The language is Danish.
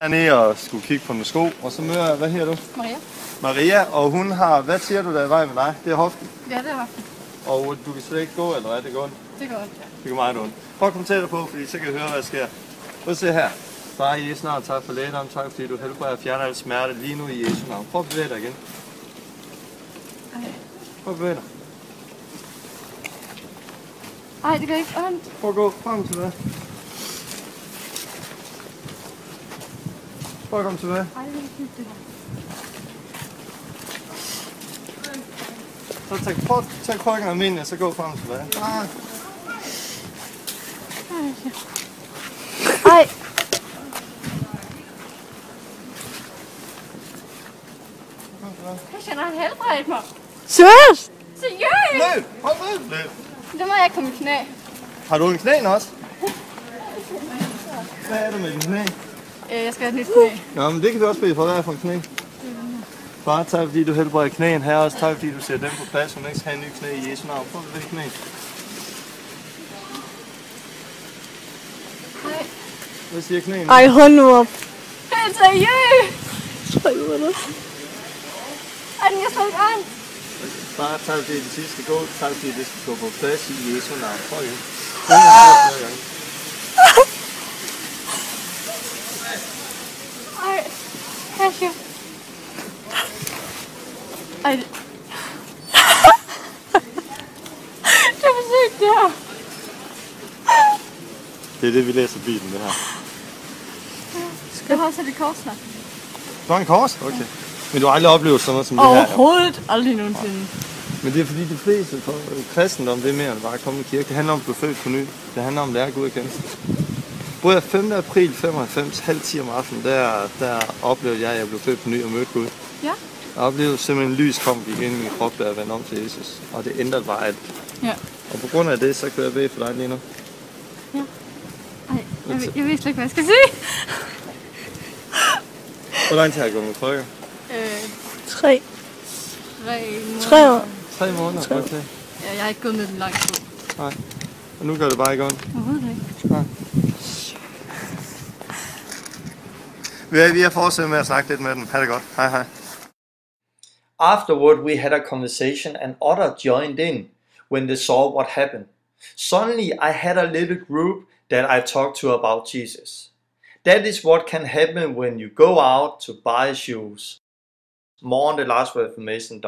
Jeg er nede og skulle kigge på nogle sko, og så møder jeg, hvad hedder du? Maria. Maria, og hun har, hvad siger du, der er i vej med dig? Det er hoften. Ja, det er hoften. Og du kan slet ikke gå, eller hvad? Det går ondt? Det går ondt, ja. Det går meget ondt. Prøv at komme tættere på, fordi så kan jeg høre, hvad der sker. Prøv at se her. Far i Jesu navn, tak for lægedom, tak fordi du helbreder og fjerner al smerte lige nu i Jesu navn. Prøv at bevæge dig igen. Prøv at bevæge dig. Ej, det gør ikke ondt. Prøv at gå frem tilbage. Prøv at komme tilbage. Ej, det er ikke det her. Så prøv at tage krykken af mine, og så gå frem tilbage. Ej. Christian har helbredt mig. Seriøst? Seriøst? Løb! Hold løb! Løb! Det må jeg ikke komme i knæ. Har du en knæ også? Hvad er det med din knæ? Jeg skal have et nyt knæ. Nå, men det kan vi også bede for. Hvad er for en knæ? Far, tak fordi du helbreder knæen. Her også tak fordi du sætter dem på plads. Hun ikke skal have en ny knæ i Jesu navn. Prøv at bevæge knæ. Ej. Hvad siger knæen? Ej, hold nu op. Helt seriøst? Ej, hvor er det? Ej, den er så ondt. Far, tak fordi det sidste skal gå. Tak fordi det skal gå på plads i Jesu navn. Prøv igen. Ej, Christian. Ej, det er for sygt, det her. Det er det, vi læser i Bibelen, det her. Jeg har også et korsnap. Du har en kors? Okay. Men du har aldrig oplevet sådan noget som det her? Overhovedet aldrig nogensinde. Men det er fordi de fleste for kristendom, det er mere end bare at komme i kirke. Det handler om at blive født på ny. Det handler om at lære Gud at kende. Både 5. april 95, halv 10 om aftenen, der oplevede jeg, at jeg blev født på ny og mødte Gud. Ja. Jeg oplevede simpelthen, lys kom gik ind i min krop, da jeg vendte om til Jesus. Og det ændrede bare alt. Ja. Og på grund af det, så kan jeg bede for dig lige nu. Ja. Ej, jeg ved slet ikke, hvad jeg skal sige. Hvor lang tid har jeg gået med krykker? 3 måneder. 3 år. 3 måneder, okay. Ja, jeg har ikke gået med den lang tid. Nej. Og nu gør det bare ikke ondt. Overhovedet ikke. Nej. Vi har fortsat med at snakke lidt med dem. Ha' det godt. Hej hej. Afterward, we had a conversation and others joined in when they saw what happened. Suddenly, I had a little group that I talked to about Jesus. That is what can happen when you go out to buy shoes. More on the last Reformation.